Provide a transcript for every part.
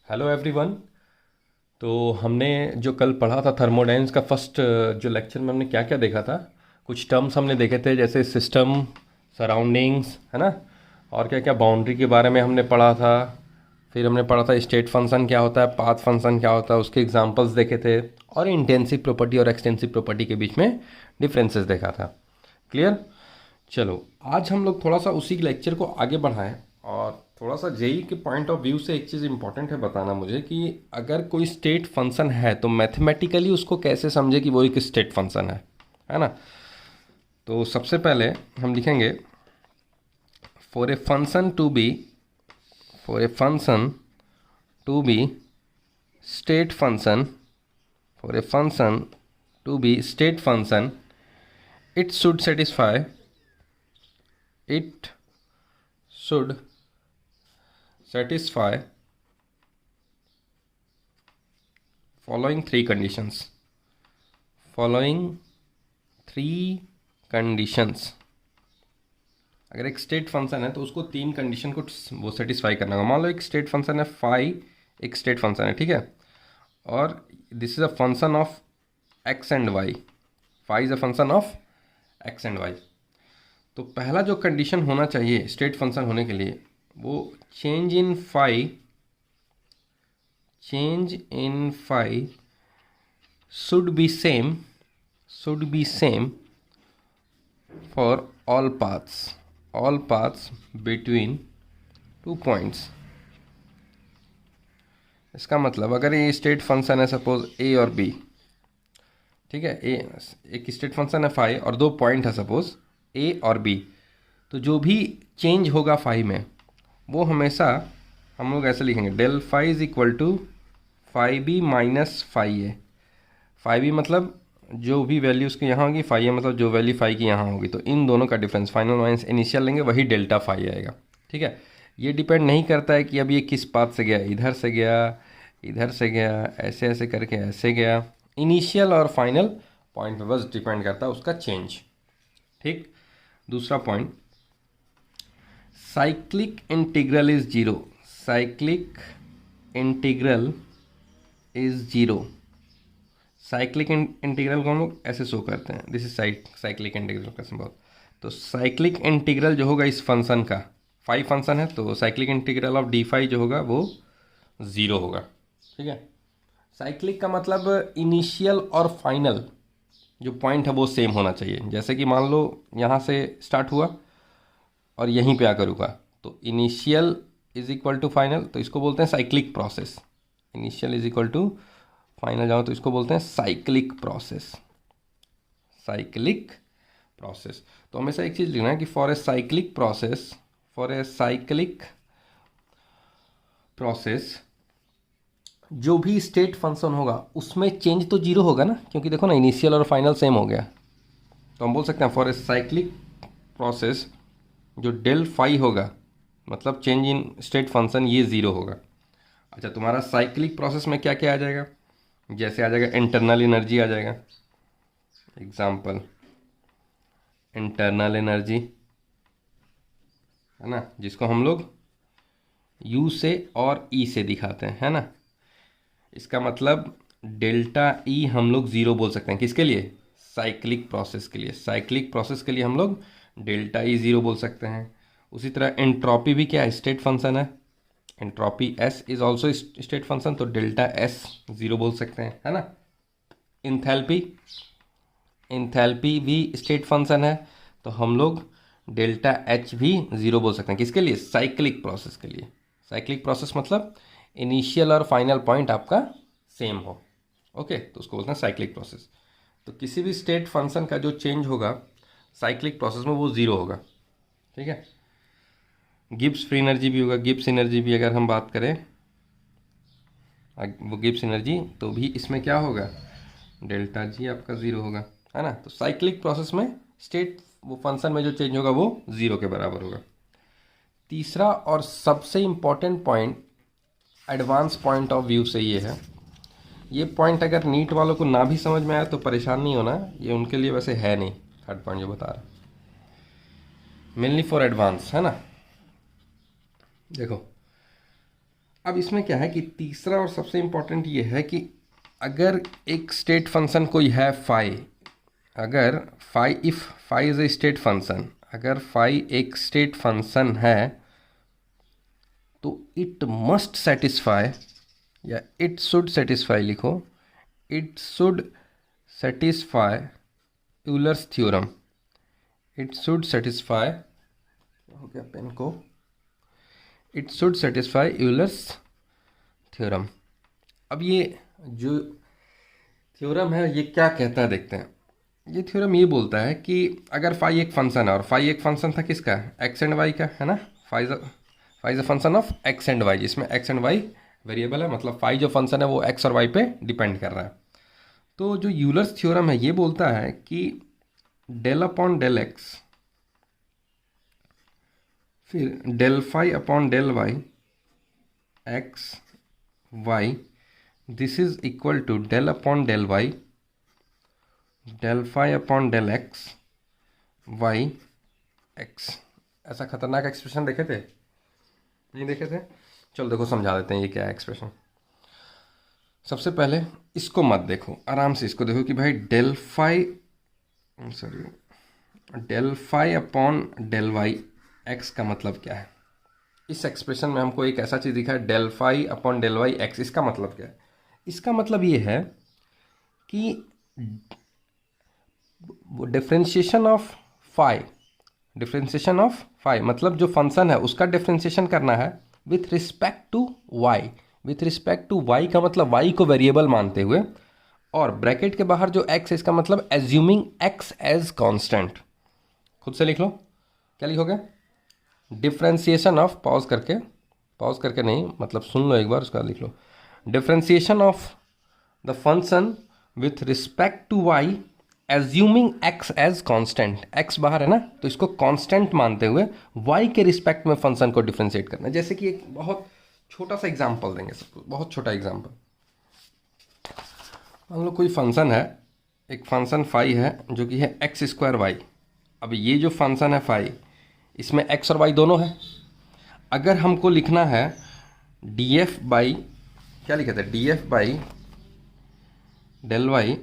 Hello everyone. तो हमने जो कल पढ़ा था थर्मोडाइनमिक्स का फर्स्ट जो लेक्चर में हमने क्या क्या देखा था। कुछ टर्म्स हमने देखे थे जैसे सिस्टम, सराउंडिंग्स, है ना। और क्या क्या बाउंड्री के बारे में हमने पढ़ा था। फिर हमने पढ़ा था स्टेट फंक्शन क्या होता है, पाथ फंक्शन क्या होता है, उसके एग्जांपल्स देखे थे। और इंटेंसिव प्रॉपर्टी और एक्सटेंसिव प्रॉपर्टी के बीच में डिफरेंसेस देखा था। क्लियर। चलो आज हम लोग थोड़ा सा उसी लेक्चर को आगे बढ़ाएं और थोड़ा सा जेई के पॉइंट ऑफ व्यू से एक चीज़ इंपॉर्टेंट है बताना मुझे कि अगर कोई स्टेट फंक्शन है तो मैथमेटिकली उसको कैसे समझे कि वो एक स्टेट फंक्शन है ना। तो सबसे पहले हम लिखेंगे for a function to be for a function to be state function for a function to be state function it should satisfy it should satisfy following three conditions following three conditions। अगर एक state function है तो उसको तीन condition को वो satisfy करना होगा। मान लो एक स्टेट फंक्शन है फाई, एक स्टेट फंक्शन है, ठीक है। और this is a function of X and Y. Phi is a function of X and Y. तो पहला जो कंडीशन होना चाहिए स्टेट फंक्शन होने के लिए वो change in phi should be same for all paths between two points. इसका मतलब अगर ये स्टेट फंक्शन है सपोज ए और बी, ठीक है। ए एक स्टेट फंक्शन है फाई और दो पॉइंट है सपोज ए और बी, तो जो भी चेंज होगा फाई में वो हमेशा हम लोग ऐसे लिखेंगे del phi is equal to phi B minus phi A. Phi B मतलब जो भी वैल्यू उसकी यहाँ होगी, फाई ए मतलब जो वैल्यू फाई की यहाँ होगी, तो इन दोनों का डिफरेंस फाइनल माइनस इनिशियल लेंगे वही डेल्टा फाई आएगा, ठीक है। ये डिपेंड नहीं करता है कि अब ये किस पाथ से गया, इधर से गया, इधर से गया, ऐसे ऐसे करके ऐसे गया। इनिशियल और फाइनल पॉइंट पे बस डिपेंड करता है उसका चेंज, ठीक। दूसरा point, cyclic integral is zero. Cyclic integral is zero. Cyclic integral को हम लोग ऐसे शो करते हैं, दिस इज साइक्लिक इंटीग्रल का सिंबल। तो साइक्लिक इंटीग्रल जो होगा इस फंक्शन का, फाई फंक्शन है तो cyclic integral of d phi जो होगा वो ज़ीरो होगा, ठीक है। साइक्लिक का मतलब इनिशियल और फाइनल जो पॉइंट है वो सेम होना चाहिए। जैसे कि मान लो यहाँ से स्टार्ट हुआ और यहीं पे आकर रुका, तो initial is equal to final, तो इसको बोलते हैं cyclic process. Initial is equal to final जाओ तो इसको बोलते हैं साइक्लिक प्रोसेस। Cyclic process. तो हमेशा एक चीज़ लिखना है कि फॉर ए साइक्लिक प्रोसेस जो भी स्टेट फंक्शन होगा उसमें चेंज तो जीरो होगा ना, क्योंकि देखो ना इनिशियल और फाइनल सेम हो गया। तो हम बोल सकते हैं फॉर ए साइक्लिक प्रोसेस जो डेल फाई होगा मतलब चेंज इन स्टेट फंक्शन ये ज़ीरो होगा। अच्छा, तुम्हारा साइक्लिक प्रोसेस में क्या क्या आ जाएगा, जैसे आ जाएगा इंटरनल एनर्जी आ जाएगा। एग्जाम्पल इंटरनल एनर्जी, है ना, जिसको हम लोग U से और E से दिखाते हैं, है ना। इसका मतलब डेल्टा E हम लोग ज़ीरो बोल सकते हैं किसके लिए, साइक्लिक प्रोसेस के लिए। साइक्लिक प्रोसेस के लिए हम लोग डेल्टा E ज़ीरो बोल सकते हैं। उसी तरह एंट्रोपी भी क्या है, स्टेट फंक्शन है। Entropy S is also state function, तो डेल्टा S ज़ीरो बोल सकते हैं, है ना। इंथैल्पी भी स्टेट फंक्शन है, तो हम लोग डेल्टा H भी ज़ीरो बोल सकते हैं किसके लिए, साइक्लिक प्रोसेस के लिए। साइक्लिक प्रोसेस मतलब इनिशियल और फाइनल पॉइंट आपका सेम हो, ओके, तो उसको बोलते हैं साइक्लिक प्रोसेस। तो किसी भी स्टेट फंक्शन का जो चेंज होगा साइक्लिक प्रोसेस में वो ज़ीरो होगा, ठीक है। गिब्स फ्री एनर्जी भी होगा, गिब्स एनर्जी भी अगर हम बात करें वो गिब्स एनर्जी, तो भी इसमें क्या होगा, डेल्टा जी आपका ज़ीरो होगा, है ना। तो साइक्लिक प्रोसेस में स्टेट वो फंक्शन में जो चेंज होगा वो ज़ीरो के बराबर होगा। तीसरा और सबसे important point advance point of view से ये है, ये पॉइंट अगर नीट वालों को ना भी समझ में आया तो परेशान नहीं होना, ये उनके लिए वैसे है नहीं। थर्ड पॉइंट जो बता रहा मेनली फॉर एडवांस, है ना। देखो अब इसमें क्या है कि तीसरा और सबसे इम्पोर्टेंट ये है कि अगर एक स्टेट फंक्शन कोई है फाई, अगर phi, if phi is a state function, अगर फाई एक स्टेट फंक्शन है तो इट मस्ट सेटिस्फाई, या इट शुड सेटिस्फाई लिखो, it should satisfy Euler's theorem, it should satisfy, हो गया पेन को, it should satisfy Euler's theorem. अब ये जो थ्योरम है ये क्या कहता है देखते हैं। ये थ्योरम ये बोलता है कि अगर फाई एक फंक्शन है, और फाई एक फंक्शन था किसका, एक्स एंड वाई का, है ना, phi is a function of X and Y, जिसमें एक्स एंड वाई वेरिएबल है, मतलब फाई जो फंक्शन है वो एक्स और वाई पे डिपेंड कर रहा है। तो जो यूलर्स थ्योरम है ये बोलता है कि डेल अपॉन डेल एक्स, फिर del phi upon del Y X Y, this is equal to del upon del Y del phi upon del x Y X. ऐसा खतरनाक एक्सप्रेशन देखे थे, नहीं देखे थे? चलो देखो समझा देते हैं ये क्या है एक्सप्रेशन। सबसे पहले इसको मत देखो, आराम से इसको देखो कि भाई del phi, sorry, del phi upon del Y X का मतलब क्या है। इस एक्सप्रेशन में हमको एक ऐसा चीज़ दिखा है del phi upon del Y X, इसका मतलब क्या है? इसका मतलब ये है कि differentiation of phi, differentiation of phi मतलब जो फंक्शन है उसका डिफ्रेंशिएशन करना है with respect to Y. With respect to Y का मतलब वाई को वेरिएबल मानते हुए, और ब्रैकेट के बाहर जो एक्स है इसका मतलब एज्यूमिंग एक्स एज कांस्टेंट। खुद से लिख लो, क्या लिखोगे? डिफ्रेंशिएशन ऑफ, पॉज करके नहीं, मतलब सुन लो एक बार, उसका लिख लो, differentiation of the function with respect to Y assuming x as constant. X बाहर है ना, तो इसको कांस्टेंट मानते हुए वाई के रिस्पेक्ट में फंक्शन को डिफ्रेंशिएट करना है। जैसे कि एक बहुत छोटा सा एग्जांपल देंगे सबको, बहुत छोटा एग्जांपल। मान लो कोई फंक्शन है, एक फंक्शन फाई है जो कि है एक्स स्क्वायर वाई। अब ये जो फंक्शन है फाई, इसमें एक्स और वाई दोनों है। अगर हमको लिखना है डी एफ बाई, क्या लिखे थे, D F by del Y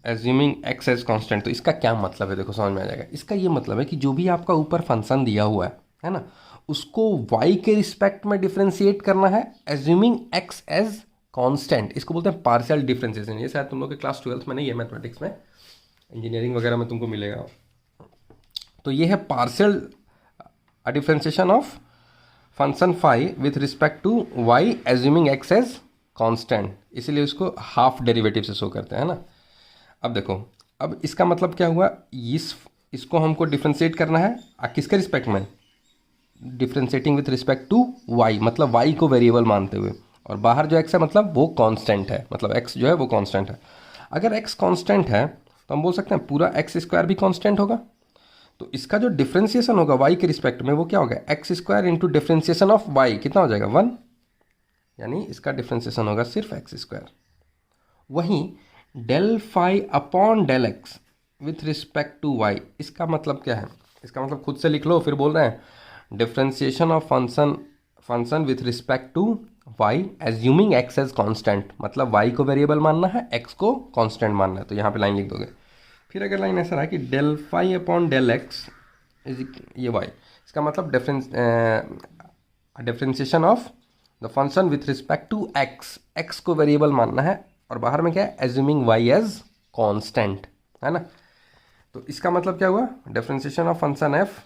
assuming x as constant, तो इसका क्या मतलब है देखो समझ में आ जाएगा। इसका ये मतलब है कि जो भी आपका ऊपर फंक्शन दिया हुआ है ना, उसको y के रिस्पेक्ट में डिफ्रेंशिएट करना है एज्यूमिंग x एज कांस्टेंट। इसको बोलते हैं पार्शियल डिफ्रेंशिएशन। ये शायद तुम लोग के क्लास 12th में नहीं है, मैथमेटिक्स में, इंजीनियरिंग वगैरह में तुमको मिलेगा। तो ये है partial differentiation of function phi with respect to y assuming x as constant, इसीलिए उसको हाफ डेरिवेटिव से शो करते हैं ना। अब देखो, अब इसका मतलब क्या हुआ, इसको हमको डिफ्रेंशिएट करना है किसके रिस्पेक्ट में, differentiating with respect to Y, मतलब वाई को वेरिएबल मानते हुए, और बाहर जो एक्स है मतलब वो कांस्टेंट है, मतलब एक्स जो है वो कांस्टेंट है। अगर एक्स कांस्टेंट है तो हम बोल सकते हैं पूरा एक्स स्क्वायर भी कांस्टेंट होगा। तो इसका जो डिफ्रेंशिएशन होगा वाई के रिस्पेक्ट में वो क्या होगा, X square into differentiation of Y, कितना हो जाएगा 1, यानी इसका डिफ्रेंशिएशन होगा सिर्फ एक्स स्क्वायर। वहीं del phi upon del X with respect to Y, इसका मतलब क्या है, इसका मतलब खुद से लिख लो, फिर बोल रहे हैं differentiation of function with respect to Y assuming x as constant, मतलब वाई को वेरिएबल मानना है, एक्स को कांस्टेंट मानना है। तो यहाँ पे लाइन लिख दोगे। फिर अगर लाइन ऐसा रहा कि del phi upon del x is ये वाई, इसका मतलब differentiation of the function with respect to x, x को वेरिएबल मानना है, और बाहर में क्या है, एज्यूमिंग वाई एज कांस्टेंट, है ना। तो इसका मतलब क्या हुआ, differentiation of function f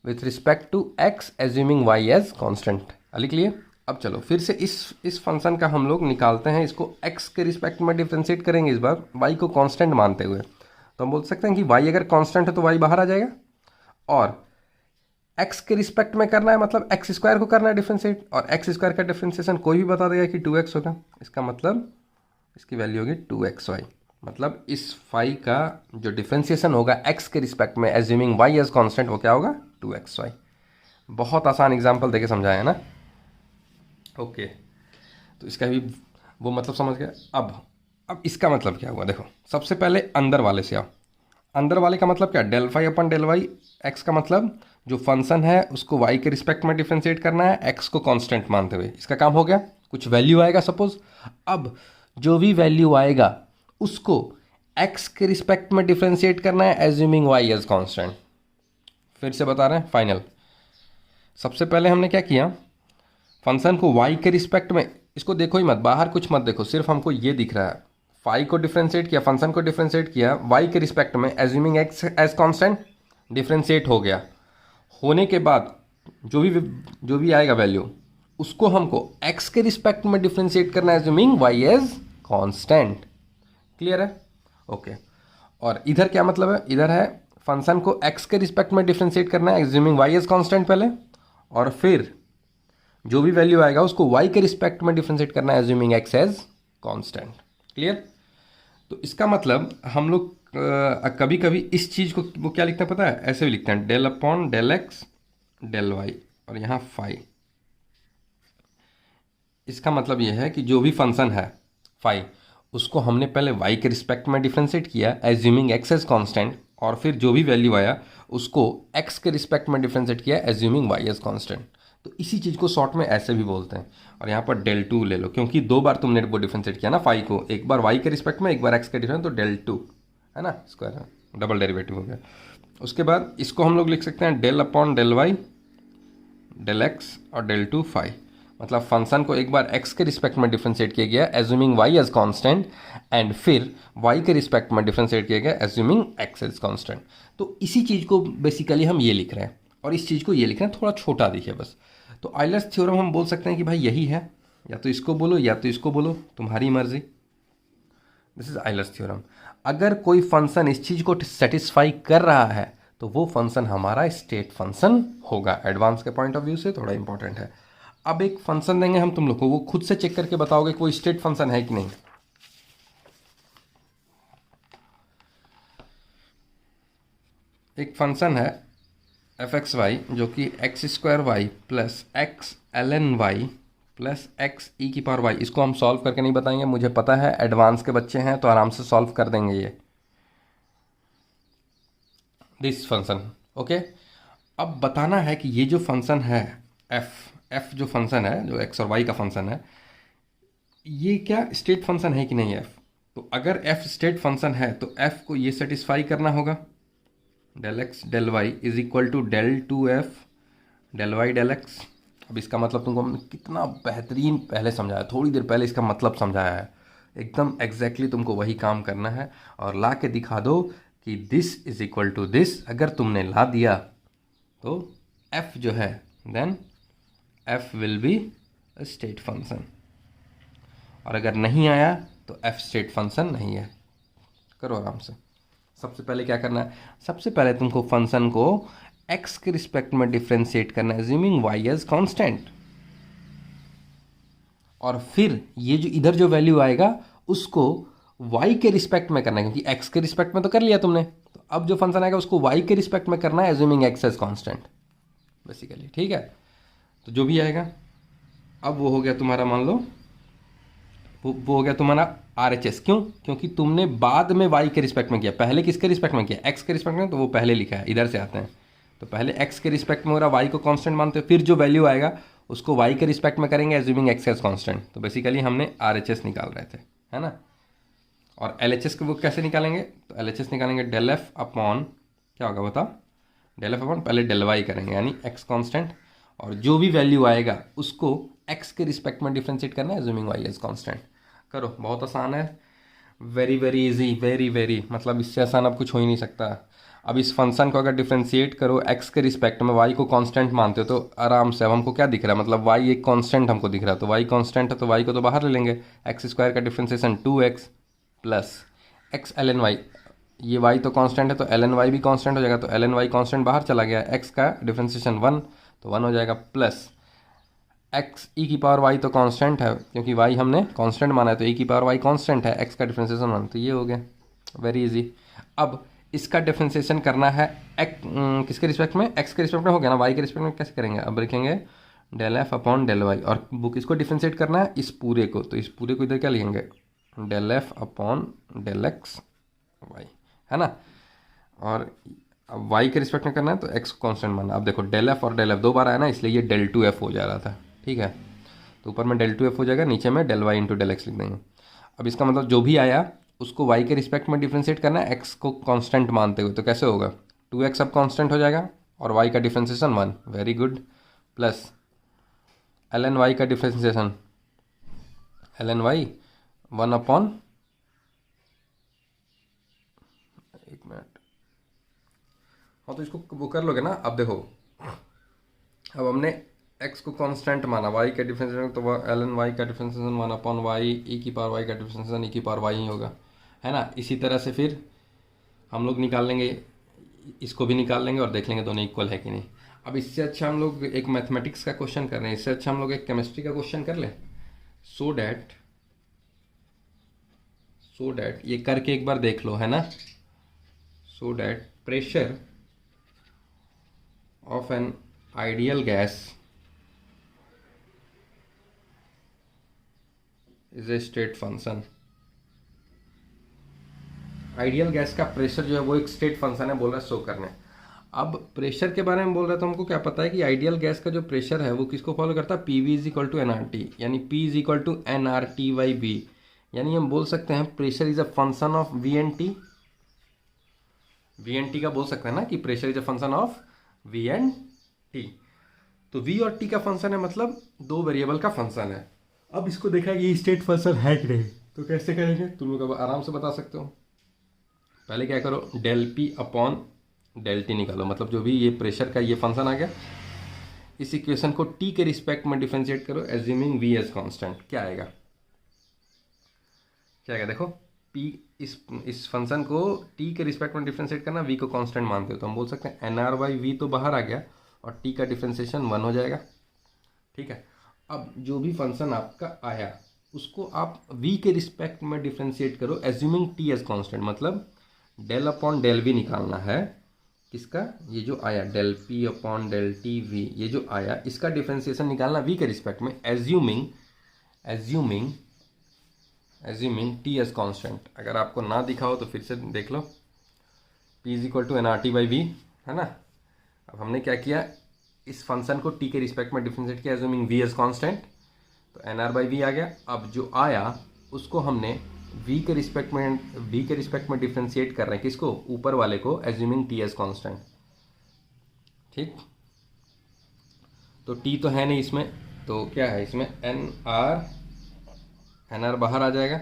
with respect to x assuming y as constant, लिख लिए। अब चलो फिर से इस फंक्शन का हम लोग निकालते हैं, इसको एक्स के रिस्पेक्ट में डिफ्रेंशिएट करेंगे, इस बार वाई को कांस्टेंट मानते हुए। तो हम बोल सकते हैं कि वाई अगर कांस्टेंट है तो वाई बाहर आ जाएगा, और एक्स के रिस्पेक्ट में करना है मतलब एक्स स्क्वायर को करना है डिफ्रेंशिएट, और एक्स स्क्वायर का डिफ्रेंशिएशन कोई भी बता देगा कि 2x होगा, इसका मतलब इसकी वैल्यू होगी 2xy। मतलब इस फाई का जो डिफ्रेंशिएशन होगा एक्स के रिस्पेक्ट में एज्यूमिंग वाई एज कांस्टेंट, वो क्या होगा, 2xy। बहुत आसान एग्जांपल देके समझाया है ना। ओके, तो इसका भी वो मतलब समझ गया। अब इसका मतलब क्या हुआ देखो, सबसे पहले अंदर वाले से आओ। अंदर वाले का मतलब क्या, डेल फाई अपन डेल वाई एक्स का मतलब जो फंक्शन है उसको y के रिस्पेक्ट में डिफ्रेंशिएट करना है x को कांस्टेंट मानते हुए। इसका काम हो गया। कुछ वैल्यू आएगा सपोज, अब जो भी वैल्यू आएगा उसको x के रिस्पेक्ट में डिफ्रेंशिएट करना है एज्यूमिंग y एज कांस्टेंट। फिर से बता रहे हैं फाइनल। सबसे पहले हमने क्या किया, फंक्शन को y के रिस्पेक्ट में, इसको देखो ही मत, बाहर कुछ मत देखो, सिर्फ हमको ये दिख रहा है। फाई को डिफ्रेंशिएट किया, फंक्शन को डिफ्रेंशिएट किया y के रिस्पेक्ट में assuming x as constant, differentiate हो गया। होने के बाद जो भी आएगा वैल्यू उसको हमको x के रिस्पेक्ट में डिफ्रेंशिएट करना है assuming y as constant. Clear है? ओके। और इधर क्या मतलब है, इधर है फंक्शन को x के रिस्पेक्ट में डिफ्रेंशिएट करना है एज्यूमिंग y एज कांस्टेंट पहले, और फिर जो भी वैल्यू आएगा उसको y के रिस्पेक्ट में डिफ्रेंशिएट करना है assuming x as constant. Clear? तो इसका मतलब हम लोग कभी कभी इस चीज़ को वो क्या लिखते हैं पता है, ऐसे भी लिखते हैं del upon del x del y और यहाँ फाई। इसका मतलब ये है कि जो भी फंक्शन है फाई उसको हमने पहले y के रिस्पेक्ट में डिफ्रेंशिएट किया एज्यूमिंग x एज कांस्टेंट, और फिर जो भी वैल्यू आया उसको x के रिस्पेक्ट में डिफ्रेंशिएट किया एज्यूमिंग y एज कांस्टेंट। तो इसी चीज़ को शॉर्ट में ऐसे भी बोलते हैं। और यहाँ पर डेल टू ले लो, क्योंकि दो बार तुमने वो डिफ्रेंशिएट किया ना फाई को, एक बार y के रिस्पेक्ट में एक बार x के डिफरेंस, तो डेल टू है ना, स्क्वायर है, डबल डेरिवेटिव हो गया। उसके बाद इसको हम लोग लिख सकते हैं del upon del Y del x और डेल टू फाई। मतलब फंक्शन को एक बार x के रिस्पेक्ट में डिफ्रेंशिएट किया गया assuming y as constant, and फिर y के रिस्पेक्ट में डिफ्रेंशिएट किया गया एज्यूमिंग x एज कांस्टेंट। तो इसी चीज़ को बेसिकली हम ये लिख रहे हैं, और इस चीज़ को ये लिख रहे हैं, थोड़ा छोटा दिखे बस। तो आइलर्स थ्योरम हम बोल सकते हैं कि भाई यही है, या तो इसको बोलो या तो इसको बोलो, तुम्हारी मर्जी। This is Euler's theorem. अगर कोई फंक्शन इस चीज़ को सेटिस्फाई कर रहा है तो वो फंक्शन हमारा स्टेट फंक्शन होगा। एडवांस के पॉइंट ऑफ व्यू से थोड़ा इंपॉर्टेंट है। अब एक फंक्शन देंगे हम तुम लोग को, वो खुद से चेक करके बताओगे कोई स्टेट फंक्शन है कि नहीं। एक फंक्शन है एफ एक्स वाई जो कि X square Y plus x L N Y plus X E की पावर वाई। इसको हम सॉल्व करके नहीं बताएंगे, मुझे पता है एडवांस के बच्चे हैं तो आराम से सॉल्व कर देंगे ये दिस फंक्शन। ओके, अब बताना है कि ये जो फंक्शन है एफ जो फंक्शन है, जो एक्स और वाई का फंक्शन है, ये क्या स्टेट फंक्शन है कि नहीं एफ। तो अगर एफ स्टेट फंक्शन है तो एफ को ये सेटिस्फाई करना होगा, del x del y is equal to del two f del Y del x. अब इसका मतलब तुमको हमने कितना बेहतरीन पहले समझाया, थोड़ी देर पहले इसका मतलब समझाया है, एकदम एग्जैक्टली तुमको वही काम करना है और ला के दिखा दो कि this is equal to this. अगर तुमने ला दिया तो f जो है then f will be state function, और अगर नहीं आया तो f स्टेट फंक्शन नहीं है। करो आराम से। सबसे पहले क्या करना है, सबसे पहले तुमको फंक्शन को x के रिस्पेक्ट में डिफ्रेंशिएट करना है एज्यूमिंग y एज कांस्टेंट, और फिर ये जो इधर जो वैल्यू आएगा उसको y के रिस्पेक्ट में करना है, क्योंकि x के रिस्पेक्ट में तो कर लिया तुमने, तो अब जो फंक्शन आएगा उसको y के रिस्पेक्ट में करना है assuming x as constant basically. ठीक है, तो जो भी आएगा, अब वो हो गया तुम्हारा, मान लो वो हो गया तुम्हारा RHS। क्यों? क्योंकि तुमने बाद में y के रिस्पेक्ट में किया, पहले किसके रिस्पेक्ट में किया, x के रिस्पेक्ट में, तो वो पहले लिखा है, इधर से आते हैं। तो पहले x के रिस्पेक्ट में हो रहा, y को कांस्टेंट मानते हैं, फिर जो वैल्यू आएगा उसको y के रिस्पेक्ट में करेंगे एज्यूमिंग x एज कांस्टेंट। तो बेसिकली हमने RHS निकाल रहे थे, है ना। और LHS को वो कैसे निकालेंगे, तो LHS निकालेंगे डेल एफ अपॉन, क्या होगा बताओ, डेल एफ अपॉन पहले डेल वाई करेंगे यानी x कांस्टेंट, और जो भी वैल्यू आएगा उसको x के रिस्पेक्ट में डिफ्रेंशिएट करना है एज्यूमिंग y एज कांस्टेंट। करो, बहुत आसान है, very very easy, very very, मतलब इससे आसान अब कुछ हो ही नहीं सकता। अब इस फंक्शन को अगर डिफ्रेंशिएट करो x के रिस्पेक्ट में, y को कांस्टेंट मानते हो तो आराम से, अब हमको क्या दिख रहा है, मतलब y एक कांस्टेंट हमको दिख रहा है, तो y कांस्टेंट है तो y को तो बाहर ले लेंगे, एक्स स्क्वायर का differentiation 2x plus x L N y, ये y तो कांस्टेंट है तो एल एन वाई भी कांस्टेंट हो जाएगा, तो एल एन वाई कांस्टेंट बाहर चला गया, x का डिफ्रेंशिएशन 1 तो 1 हो जाएगा, प्लस एक्स ई की पावर वाई तो कांस्टेंट है, क्योंकि वाई हमने कांस्टेंट माना है तो ई की पावर वाई कांस्टेंट है, एक्स का डिफ्रेंशिएशन 1, तो ये हो गया, वेरी इजी। अब इसका डिफ्रेंशिएशन करना है किसके रिस्पेक्ट में, एक्स के रिस्पेक्ट में हो गया ना, वाई के रिस्पेक्ट में कैसे करेंगे, अब लिखेंगे del f upon del y, और बुक इसको डिफ्रेंशिएट करना है इस पूरे को, तो इस पूरे को इधर क्या लिखेंगे, del f upon del x y, है ना। और अब वाई के रिस्पेक्ट में करना है तो एक्स को कांस्टेंट मानना। अब देखो डेल एफ और डेल एफ दो बार आया ना, इसलिए ये डेल टू एफ हो जा रहा था, ठीक है। तो ऊपर में डेल टू एफ हो जाएगा, नीचे में del y into del x लिख देंगे। अब इसका मतलब जो भी आया उसको वाई के रिस्पेक्ट में डिफ्रेंशिएट करना है एक्स को कांस्टेंट मानते हुए। तो कैसे होगा, 2x अब कांस्टेंट हो जाएगा और y का differentiation 1, very good, plus ln y का डिफ्रेंशिएशन ln y 1 अपॉन, एक मिनट, हाँ तो इसको वो कर लोगे ना। अब देखो, अब हमने x को कांस्टेंट माना, y का डिफरेंशिएशन तो ln y का डिफरेंशिएशन 1 अपॉन y e की पावर y का डिफरेंशिएशन e की पावर y ही होगा, है ना। इसी तरह से फिर हम लोग निकाल लेंगे, इसको भी निकाल लेंगे और देख लेंगे दोनों इक्वल है कि नहीं। अब इससे अच्छा हम लोग एक मैथमेटिक्स का क्वेश्चन कर रहे हैं, इससे अच्छा हम लोग एक केमिस्ट्री का क्वेश्चन कर लें, सो डैट ये करके एक बार देख लो, है ना। So that pressure of an ideal gas is a state function. Ideal gas का प्रेशर जो है वो एक स्टेट फंक्शन है, बोल रहा है शो करने। अब प्रेशर के बारे में बोल रहा है तो हमको क्या पता है कि आइडियल गैस का जो प्रेशर है वो किसको फॉलो करता है, P V is equal to N R T, यानी P is equal to N R T by V. यानी हम बोल सकते हैं pressure is a function of V N T, V N T का बोल सकते हैं ना कि pressure is a function of V N T. तो वी और टी का फंक्शन है, मतलब दो वेरिएबल का फंक्शन है। अब इसको देखा कि ये स्टेट फंक्शन है कि नहीं, तो कैसे करेंगे तुम लोग अब आराम से बता सकते हो। पहले क्या करो, del p upon del t निकालो, मतलब जो भी ये प्रेशर का ये फंक्शन आ गया, इस इक्वेशन को टी के रिस्पेक्ट में डिफरेंशिएट करो एज्यूमिंग वी एज कांस्टेंट। क्या आएगा, क्या आएगा, देखो पी, इस फंक्शन को टी के रिस्पेक्ट में डिफरेंशिएट करना, वी को कांस्टेंट मानते हो तो हम बोल सकते हैं एन आर बाई वी तो बाहर आ गया और टी का डिफरेंशिएशन 1 हो जाएगा, ठीक है। अब जो भी फंक्शन आपका आया उसको आप v के रिस्पेक्ट में डिफरेंशिएट करो एज्यूमिंग t एज कांस्टेंट, मतलब डेल अपॉन डेल v निकालना है किसका, ये जो आया del p upon del t v, ये जो आया इसका डिफरेंशिएशन निकालना v के रिस्पेक्ट में एज्यूमिंग t एज कांस्टेंट। अगर आपको ना दिखा हो तो फिर से देख लो, p is equal to N R T by v, है ना। अब हमने क्या किया, इस फंक्शन को t के रिस्पेक्ट में डिफरेंशिएट किया एज्यूमिंग v एज कांस्टेंट, तो एन आर बाई वी आ गया। अब जो आया उसको हमने v के रिस्पेक्ट में डिफरेंशिएट कर रहे हैं किसको, ऊपर वाले को, एज्यूमिंग t एज कांस्टेंट, ठीक। तो t तो है नहीं इसमें, तो क्या है इसमें एन आर बाहर आ जाएगा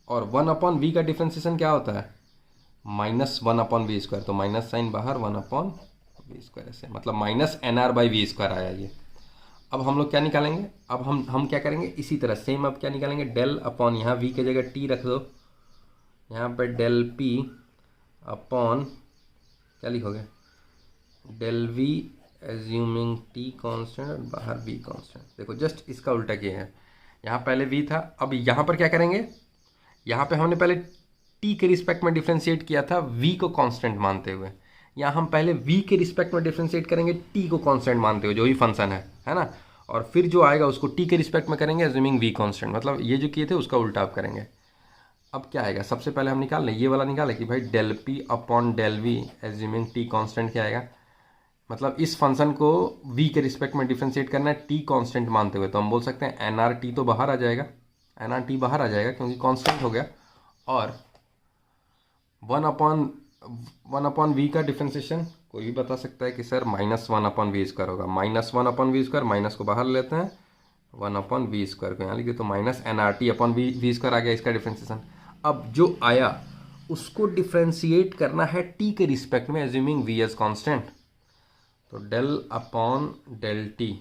और 1 अपॉन वी का डिफरेंशिएशन क्या होता है, -1 अपॉन वी स्क्वायर, तो माइनस साइन बाहर 1 अपॉन वी स्क्वायर, ऐसे मतलब minus N r by v square आया ये। अब हम लोग क्या निकालेंगे, अब हम क्या करेंगे, इसी तरह सेम अब क्या निकालेंगे, डेल अपॉन, यहाँ वी की जगह टी रख दो, यहाँ पे डेल पी अपॉन क्या लिखोगे, del v assuming t constant और बाहर वी कांस्टेंट। देखो जस्ट इसका उल्टा किया है, यहाँ पहले वी था, अब यहाँ पर क्या करेंगे, यहाँ पे हमने पहले टी के रिस्पेक्ट में डिफ्रेंशिएट किया था वी को कांस्टेंट मानते हुए, यहाँ हम पहले v के रिस्पेक्ट में डिफरेंशिएट करेंगे t को कांस्टेंट मानते हुए, जो ही फंक्शन है ना। और फिर जो आएगा उसको t के रिस्पेक्ट में करेंगे एज्यूमिंग v कांस्टेंट, मतलब ये जो किए थे उसका उल्टा आप करेंगे। अब क्या आएगा, सबसे पहले हम निकाल लें ये वाला, निकालें कि भाई del p upon del v assuming t constant क्या आएगा, मतलब इस फंक्शन को v के रिस्पेक्ट में डिफरेंशिएट करना है t कांस्टेंट मानते हुए, तो हम बोल सकते हैं एन आर टी तो बाहर आ जाएगा, एन आर टी बाहर आ जाएगा क्योंकि कांस्टेंट हो गया, और 1 अपॉन वी का डिफरेंशिएशन कोई भी बता सकता है कि सर -1 अपॉन वी स्क्वायर होगा, -1 अपॉन वी स्क्वायर, माइनस को बाहर लेते हैं, 1 अपॉन वी स्क्वायर को यहाँ लिखिए, तो minus N R T upon we square आ गया इसका डिफरेंशिएशन। अब जो आया उसको डिफरेंशिएट करना है टी के रिस्पेक्ट में एज्यूमिंग वी एज कांस्टेंट, तो del upon del t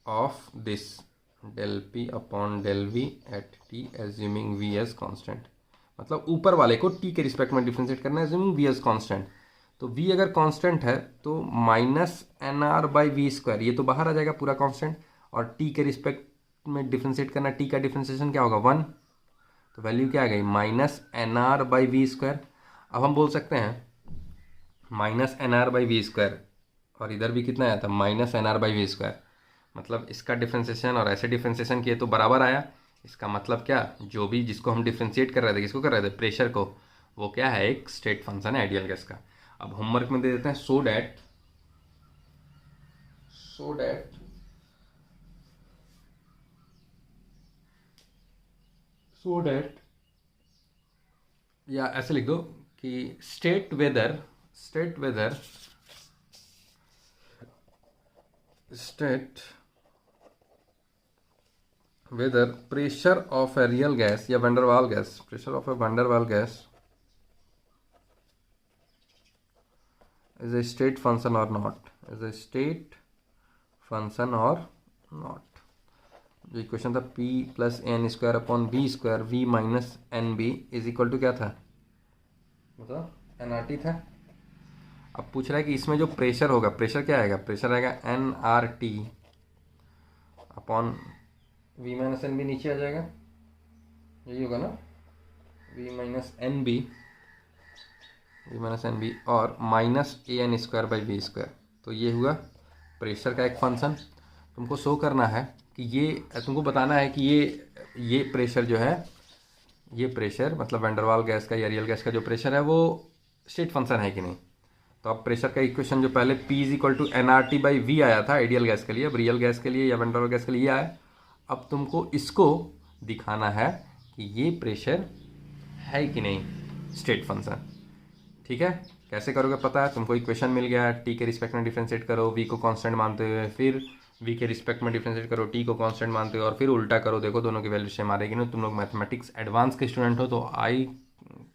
of this del p upon del v at t assuming v as constant, मतलब ऊपर वाले को t के रिस्पेक्ट में डिफरेंशिएट करना है एज्यूमिंग v एज कांस्टेंट। तो v अगर कांस्टेंट है तो minus N r by v square, ये तो बाहर आ जाएगा पूरा कांस्टेंट, और t के रिस्पेक्ट में डिफरेंशिएट करना, t का डिफरेंशिएशन क्या होगा 1, तो वैल्यू क्या आ गई minus N r by v square. अब हम बोल सकते हैं minus N r by v square, और इधर भी कितना आया था minus N r by v square, मतलब इसका डिफरेंशिएशन और ऐसे डिफरेंशिएशन किए तो बराबर आया। इसका मतलब क्या, जो भी जिसको हम डिफरेंशिएट कर रहे थे, किसको कर रहे थे, प्रेशर को, वो क्या है एक स्टेट फंक्शन है आइडियल गैस का। अब होमवर्क में दे देते हैं सो डैट या ऐसे लिख दो कि state whether pressure of a real gas या van der Waals gas, pressure of a van der Waals gas is a state function or not, जो इक्वेशन था p plus N square upon B square v minus N B is equal to क्या था, मतलब N R T था। अब पूछ रहा है कि इसमें जो प्रेशर होगा, प्रेशर क्या आएगा, प्रेशर आएगा n R T upon v minus N b, नीचे आ जाएगा, यही होगा ना, v माइनस एन बी और minus a n square by v square. तो ये हुआ प्रेशर का एक फंक्शन। तुमको शो करना है कि तुमको बताना है कि ये प्रेशर जो है, ये प्रेशर मतलब वैंडरवाल गैस का या रियल गैस का जो प्रेशर है वो स्टेट फंक्शन है कि नहीं। तो अब प्रेशर का इक्वेशन जो पहले P is equal to N R T by v आया था आइडियल गैस के लिए, अब रियल गैस के लिए या वैंडरवाल गैस के लिए आया। अब तुमको इसको दिखाना है कि ये प्रेशर है कि नहीं स्टेट फंक्शन। ठीक है, कैसे करोगे पता है, तुमको इक्वेशन मिल गया, टी के रिस्पेक्ट में डिफरेंशिएट करो, वी को कांस्टेंट मानते हुए, फिर वी के रिस्पेक्ट में डिफरेंशिएट करो, टी को कांस्टेंट मानते हुए, और फिर उल्टा करो, देखो दोनों की वैल्यू सेम आ रहेगी ना। तुम लोग मैथमेटिक्स एडवांस के स्टूडेंट हो तो आई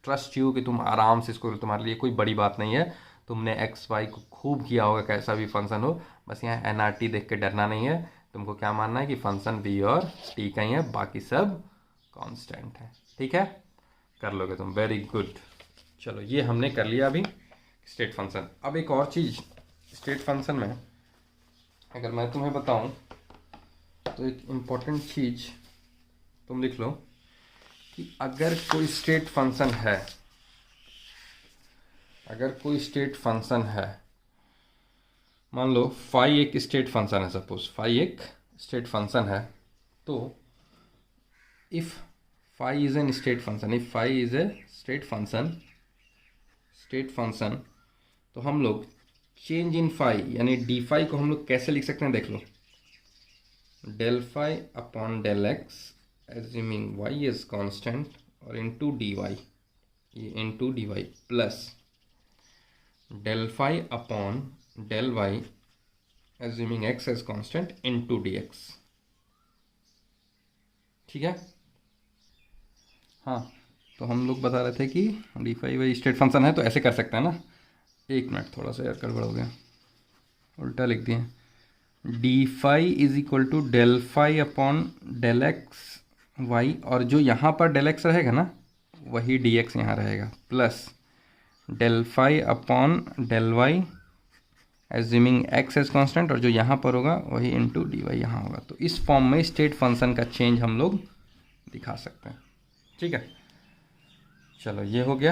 ट्रस्ट यू कि तुम आराम से इसको, तुम्हारे लिए कोई बड़ी बात नहीं है, तुमने एक्स वाई को खूब किया होगा कैसा भी फंक्शन हो, बस यहाँ एन आर टी देख के डरना नहीं है। तुमको क्या मानना है कि फंक्शन वी और टी का ही है, बाकी सब कॉन्स्टेंट है। ठीक है, कर लोगे तुम, वेरी गुड। चलो ये हमने कर लिया अभी स्टेट फंक्शन। अब एक और चीज़ स्टेट फंक्शन में अगर मैं तुम्हें बताऊं तो एक इम्पॉर्टेंट चीज़ तुम लिख लो कि अगर कोई स्टेट फंक्शन है, मान लो फाई एक स्टेट फंक्शन है, सपोज फाई एक स्टेट फंक्शन है, तो if phi is an state function, if phi is a state function, तो हम लोग चेंज इन फाई यानी डी फाई को हम लोग कैसे लिख सकते हैं, देख लो, del phi upon del X assuming Y is constant और इनटू डी वाई, ये into D Y plus del phi upon del Y assuming x is constant into D x. ठीक है, हाँ, तो हम लोग बता रहे थे कि d phi y state function है तो ऐसे कर सकते हैं ना। एक मिनट, थोड़ा सा यार गड़बड़ हो गया, उल्टा लिख दिए, d phi is equal to del phi upon del x y, और जो यहाँ पर डेल एक्स रहेगा ना वही डी एक्स यहाँ रहेगा, plus del phi upon del Y assuming x as constant, और जो यहाँ पर होगा वही इनटू डी वाई यहाँ होगा। तो इस फॉर्म में स्टेट फंक्शन का चेंज हम लोग दिखा सकते हैं। ठीक है, चलो ये हो गया।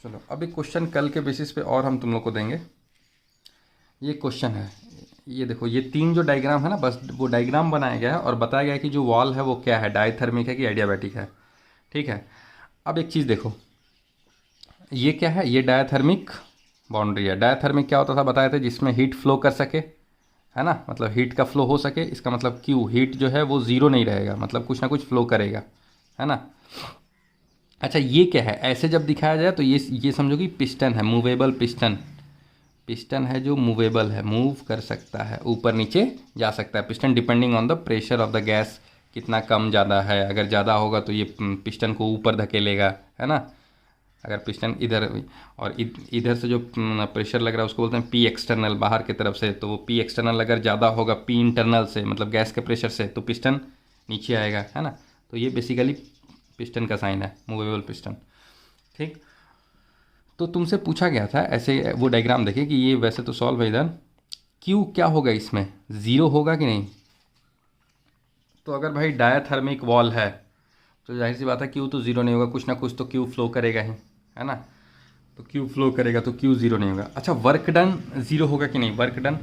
चलो अब एक क्वेश्चन कल के बेसिस पे और हम तुम लोग को देंगे। ये क्वेश्चन है, ये देखो, ये तीन जो डायग्राम है ना, बस वो डायग्राम बनाया गया है और बताया गया है कि जो वॉल है वो क्या है, डायथर्मिक है कि एडियाबैटिक है। ठीक है, अब एक चीज़ देखो, ये क्या है, ये डायथर्मिक बाउंड्री है। डायथर्मिक क्या होता था बताए थे, जिसमें हीट फ्लो कर सके, है ना, मतलब हीट का फ्लो हो सके। इसका मतलब क्यू, हीट जो है वो ज़ीरो नहीं रहेगा, मतलब कुछ ना कुछ फ्लो करेगा, है ना। अच्छा, ये क्या है, ऐसे जब दिखाया जाए तो ये समझो कि पिस्टन है, मूवेबल पिस्टन है जो मूवेबल है, मूव कर सकता है, ऊपर नीचे जा सकता है piston, depending on the pressure of the gas, कितना कम ज़्यादा है। अगर ज़्यादा होगा तो ये पिस्टन को ऊपर धकेलेगा, है ना। अगर पिस्टन इधर और इधर से जो प्रेशर लग रहा है उसको बोलते हैं पी एक्सटर्नल, बाहर की तरफ से, तो वो पी एक्सटर्नल अगर ज़्यादा होगा पी इंटरनल से, मतलब गैस के प्रेशर से, तो पिस्टन नीचे आएगा, है ना। तो ये बेसिकली पिस्टन का साइन है, मूवेबल पिस्टन। ठीक, तो तुमसे पूछा गया था ऐसे, वो डायग्राम देखिए कि ये वैसे तो सॉल्व है इधर, क्यू क्या होगा इसमें, ज़ीरो होगा कि नहीं। तो अगर भाई डायथर्मिक वॉल है तो जाहिर सी बात है क्यू तो ज़ीरो नहीं होगा, कुछ ना कुछ तो क्यू फ्लो करेगा ही, है ना। तो क्यू फ्लो करेगा तो क्यू ज़ीरो नहीं होगा। अच्छा, वर्क डन ज़ीरो होगा कि नहीं, वर्क डन।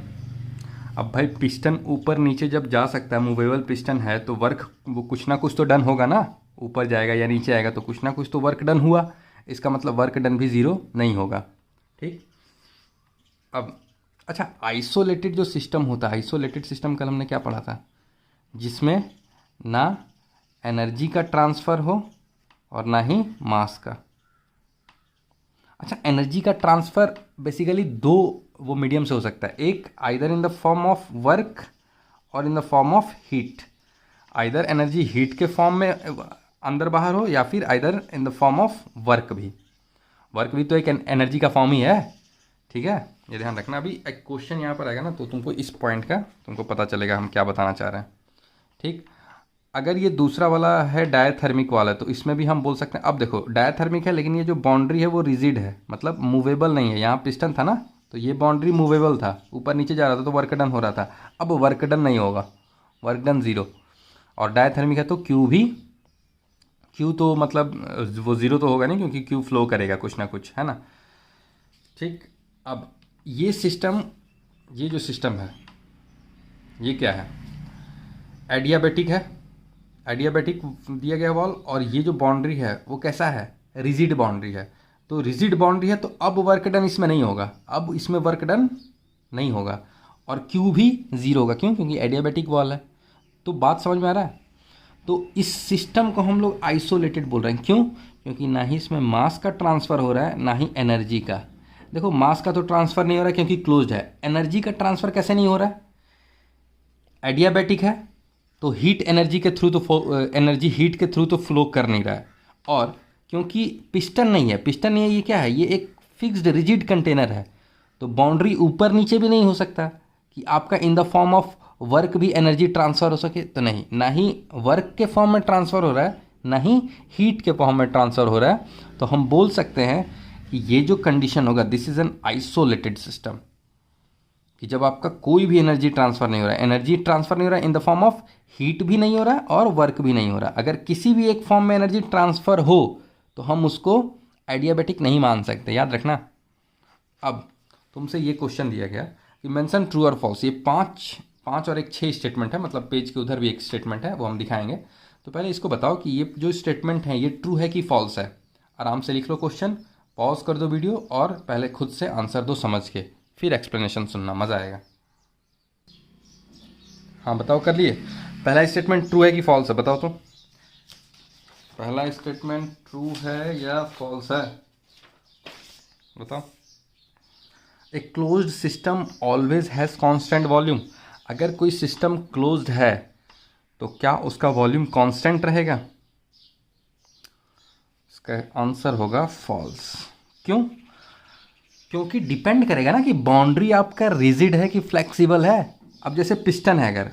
अब भाई पिस्टन ऊपर नीचे जब जा सकता है, मूवेबल पिस्टन है, तो वर्क वो कुछ ना कुछ तो डन होगा ना, ऊपर जाएगा या नीचे आएगा तो कुछ ना कुछ तो वर्क डन हुआ, इसका मतलब वर्क डन भी ज़ीरो नहीं होगा। ठीक। अब अच्छा, आइसोलेटेड जो सिस्टम होता है, आइसोलेटेड सिस्टम कल हमने क्या पढ़ा था, जिसमें ना एनर्जी का ट्रांसफ़र हो और ना ही मास का। अच्छा, एनर्जी का ट्रांसफ़र बेसिकली दो वो मीडियम से हो सकता है, एक either in the form of work और in the form of heat. Either energy heat के फॉर्म में अंदर बाहर हो, या फिर either in the form of work भी। वर्क भी तो एक एनर्जी का फॉर्म ही है, ठीक है, ये ध्यान रखना। अभी एक क्वेश्चन यहाँ पर आएगा ना, तो तुमको इस पॉइंट का तुमको पता चलेगा हम क्या बताना चाह रहे हैं, ठीक। अगर ये दूसरा वाला है डायथर्मिक वाला, तो इसमें भी हम बोल सकते हैं। अब देखो, डायथर्मिक है लेकिन ये जो बाउंड्री है वो रिजिड है, मतलब मूवेबल नहीं है। यहाँ पिस्टन था ना, तो ये बाउंड्री मूवेबल था, ऊपर नीचे जा रहा था तो वर्क डन हो रहा था। अब वर्क डन नहीं होगा, वर्क डन ज़ीरो। और डायथर्मिक है तो क्यू तो मतलब वो ज़ीरो तो होगा नहीं, क्योंकि क्यू फ्लो करेगा कुछ ना कुछ, है ना, ठीक। अब ये सिस्टम, ये जो सिस्टम है ये क्या है, एडियाबेटिक है, एडियाबेटिक दिया गया वॉल। और ये जो बाउंड्री है वो कैसा है, रिजिड बाउंड्री है। तो रिजिड बाउंड्री है तो अब वर्क डन इसमें नहीं होगा, अब इसमें वर्क डन नहीं होगा। और क्यू भी ज़ीरो होगा, क्यों, क्योंकि एडियाबेटिक वॉल है। तो बात समझ में आ रहा है। तो इस सिस्टम को हम लोग आइसोलेटेड बोल रहे हैं, क्यों, क्योंकि ना ही इसमें मास का ट्रांसफ़र हो रहा है ना ही एनर्जी का। देखो, मास का तो ट्रांसफ़र नहीं हो रहा है क्योंकि क्लोज्ड है। एनर्जी का ट्रांसफ़र कैसे नहीं हो रहा है, एडियाबेटिक है तो हीट एनर्जी के थ्रू तो एनर्जी हीट के थ्रू तो फ्लो कर नहीं रहा है। और क्योंकि पिस्टन नहीं है, पिस्टन नहीं है, ये क्या है, ये एक फिक्स्ड रिजिड कंटेनर है। तो बाउंड्री ऊपर नीचे भी नहीं हो सकता कि आपका इन द फॉर्म ऑफ वर्क भी एनर्जी ट्रांसफ़र हो सके, तो नहीं, ना ही वर्क के फॉर्म में ट्रांसफ़र हो रहा है ना ही हीट के फॉर्म में ट्रांसफ़र हो रहा है। तो हम बोल सकते हैं कि ये जो कंडीशन होगा, this is an isolated system, कि जब आपका कोई भी एनर्जी ट्रांसफ़र नहीं हो रहा है, एनर्जी ट्रांसफ़र नहीं हो रहा है इन द फॉर्म ऑफ हीट भी नहीं हो रहा है और वर्क भी नहीं हो रहा। अगर किसी भी एक फॉर्म में एनर्जी ट्रांसफ़र हो तो हम उसको एडियाबेटिक नहीं मान सकते, याद रखना। अब तुमसे ये क्वेश्चन दिया गया कि मेंशन ट्रू और फॉल्स, ये पाँच और एक 6 स्टेटमेंट है, मतलब पेज के उधर भी एक स्टेटमेंट है, वो हम दिखाएंगे। तो पहले इसको बताओ कि ये जो स्टेटमेंट है ये ट्रू है कि फॉल्स है। आराम से लिख लो क्वेश्चन, पॉज कर दो वीडियो और पहले खुद से आंसर दो समझ के, फिर एक्सप्लेनेशन सुनना, मज़ा आएगा। हाँ बताओ, कर लिए। पहला स्टेटमेंट ट्रू है कि फॉल्स है, बताओ तो। पहला स्टेटमेंट ट्रू है या फॉल्स है, बताओ। A closed system always has constant volume. अगर कोई सिस्टम क्लोज्ड है तो क्या उसका वॉल्यूम कांस्टेंट रहेगा? इसका आंसर होगा फॉल्स। क्यों? क्योंकि डिपेंड करेगा ना कि बाउंड्री आपका रिजिड है कि फ्लेक्सिबल है। अब जैसे पिस्टन है अगर,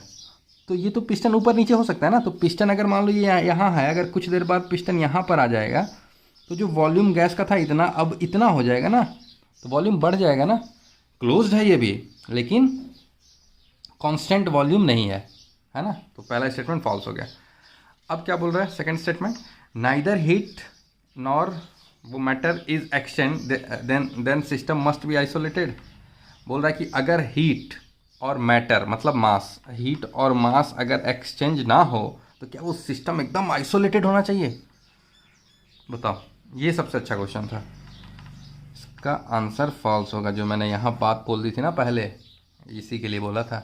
तो ये तो पिस्टन ऊपर नीचे हो सकता है ना। तो पिस्टन अगर मान लो ये यहाँ है, अगर कुछ देर बाद पिस्टन यहाँ पर आ जाएगा तो जो वॉल्यूम गैस का था इतना, अब इतना हो जाएगा ना, तो वॉल्यूम बढ़ जाएगा ना। क्लोज्ड है ये भी, लेकिन कांस्टेंट वॉल्यूम नहीं है, है ना। तो पहला स्टेटमेंट फॉल्स हो गया। अब क्या बोल रहा है second statement, neither heat nor वो matter is exchange then system must be isolated. बोल रहा है कि अगर हीट और मैटर मतलब मास, हीट और मास अगर एक्सचेंज ना हो तो क्या वो सिस्टम एकदम आइसोलेटेड होना चाहिए? बताओ, ये सबसे अच्छा क्वेश्चन था। इसका आंसर फॉल्स होगा। जो मैंने यहाँ बात बोल दी थी ना पहले, इसी के लिए बोला था।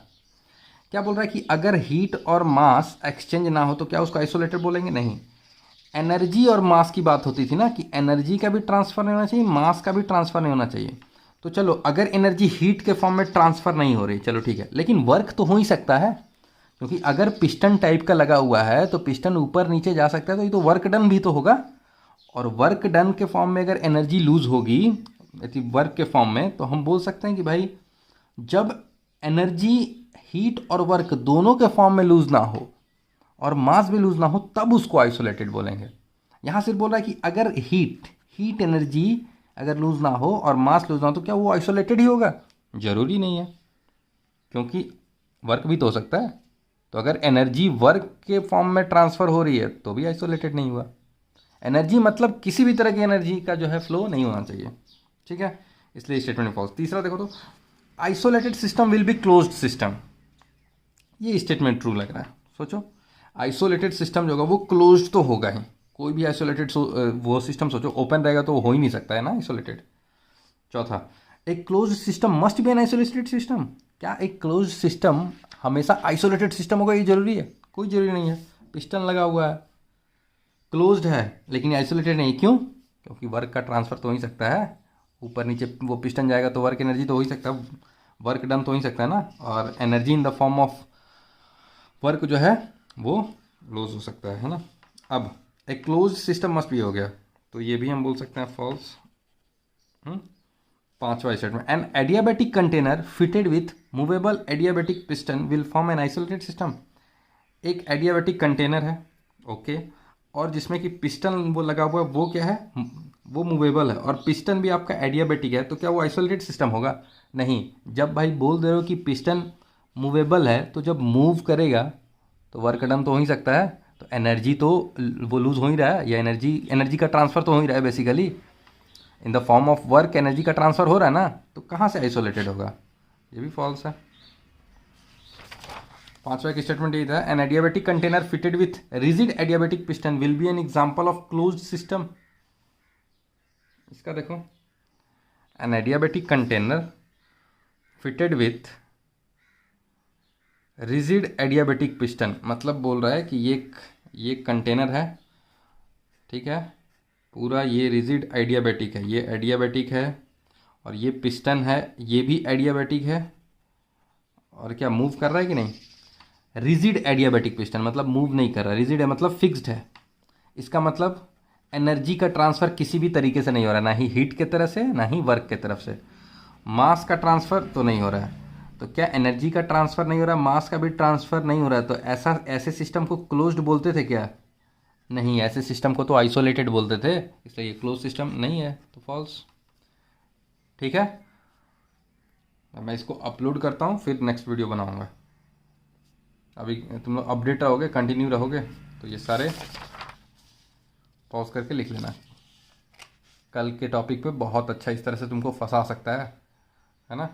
क्या बोल रहा है कि अगर हीट और मास एक्सचेंज ना हो तो क्या उसको आइसोलेटेड बोलेंगे? नहीं। एनर्जी और मास की बात होती थी ना, कि एनर्जी का भी ट्रांसफ़र नहीं होना चाहिए, मास का भी ट्रांसफ़र नहीं होना चाहिए। तो चलो, अगर एनर्जी हीट के फॉर्म में ट्रांसफ़र नहीं हो रही, चलो ठीक है, लेकिन वर्क तो हो ही सकता है। क्योंकि अगर पिस्टन टाइप का लगा हुआ है तो पिस्टन ऊपर नीचे जा सकता है, तो ये तो वर्क डन भी तो होगा। और वर्क डन के फॉर्म में अगर एनर्जी लूज़ होगी वर्क के फॉर्म में, तो हम बोल सकते हैं कि भाई जब एनर्जी हीट और वर्क दोनों के फॉर्म में लूज़ ना हो और मास भी लूज़ ना हो, तब उसको आइसोलेटेड बोलेंगे। यहाँ सिर्फ बोल रहा है कि अगर हीट एनर्जी अगर लूज़ ना हो और मास लूज़ ना हो तो क्या वो आइसोलेटेड ही होगा? ज़रूरी नहीं है, क्योंकि वर्क भी तो हो सकता है। तो अगर एनर्जी वर्क के फॉर्म में ट्रांसफ़र हो रही है तो भी आइसोलेटेड नहीं हुआ। एनर्जी मतलब किसी भी तरह की एनर्जी का जो है फ्लो नहीं होना चाहिए, ठीक है, इसलिए स्टेटमेंट फॉल्स। तीसरा देखो तो, isolated system will be closed system. ये स्टेटमेंट ट्रू लग रहा है। सोचो, आइसोलेटेड सिस्टम जो होगा वो क्लोज्ड तो होगा ही। कोई भी आइसोलेटेड वो सिस्टम सोचो ओपन रहेगा तो हो ही नहीं सकता है ना आइसोलेटेड। चौथा, एक close system must B N isolated system. क्या एक क्लोज सिस्टम हमेशा आइसोलेटेड सिस्टम होगा, ये जरूरी है? कोई जरूरी नहीं है। पिस्टन लगा हुआ है, क्लोज्ड है, लेकिन आइसोलेटेड नहीं। क्यों? क्योंकि वर्क का ट्रांसफर तो हो ही सकता है, ऊपर नीचे वो पिस्टन जाएगा तो वर्क एनर्जी तो हो ही सकता है, वर्क डन तो हो ही सकता है ना, और energy in the form of work जो है वो लॉस हो सकता है ना। अब एक क्लोज सिस्टम मस्ट भी हो गया, तो ये भी हम बोल सकते हैं फॉल्स। पांचवा statement, an adiabatic container fitted with movable adiabatic piston will form an isolated system. एक एडियाबेटिक कंटेनर है, ओके, और जिसमें कि पिस्टन वो लगा हुआ है, वो क्या है, वो मूवेबल है, और पिस्टन भी आपका एडियाबेटिक है, तो क्या वो आइसोलेटेड सिस्टम होगा? नहीं। जब भाई बोल दे रहे हो कि पिस्टन मूवेबल है, तो जब मूव करेगा तो वर्क डन तो हो ही सकता है, तो एनर्जी तो वो लूज हो ही रहा है, या एनर्जी का ट्रांसफर तो हो ही रहा है basically, in the form of work energy का ट्रांसफर हो रहा है ना, तो कहाँ से आइसोलेटेड होगा? ये भी फॉल्स है। पांचवा एक स्टेटमेंट यही था, an adiabatic container fitted with rigid adiabatic piston will be an example of closed system. इसका देखो, an adiabatic container fitted with rigid adiabatic piston, मतलब बोल रहा है कि ये कंटेनर है, ठीक है, पूरा ये रिजिड एडियाबेटिक है, ये एडियाबेटिक है, और ये पिस्टन है, ये भी एडियाबेटिक है, और क्या मूव कर रहा है कि नहीं? रिजिड एडियाबेटिक पिस्टन मतलब मूव नहीं कर रहा, रिजिड है मतलब फिक्स्ड है। इसका मतलब एनर्जी का ट्रांसफ़र किसी भी तरीके से नहीं हो रहा, ना ही हीट की तरफ से, ना ही वर्क की तरफ से। मास का ट्रांसफ़र तो नहीं हो रहा है, तो क्या एनर्जी का ट्रांसफ़र नहीं हो रहा, मास का भी ट्रांसफ़र नहीं हो रहा है, तो ऐसे सिस्टम को क्लोज्ड बोलते थे क्या? नहीं, ऐसे सिस्टम को तो आइसोलेटेड बोलते थे, इसलिए ये क्लोज सिस्टम नहीं है, तो फॉल्स। ठीक है, मैं इसको अपलोड करता हूँ, फिर नेक्स्ट वीडियो बनाऊँगा। अभी तुम लोग अपडेट रहोगे, कंटिन्यू रहोगे, तो ये सारे पॉज करके लिख लेना। कल के टॉपिक पे बहुत अच्छा इस तरह से तुमको फंसा सकता है ना।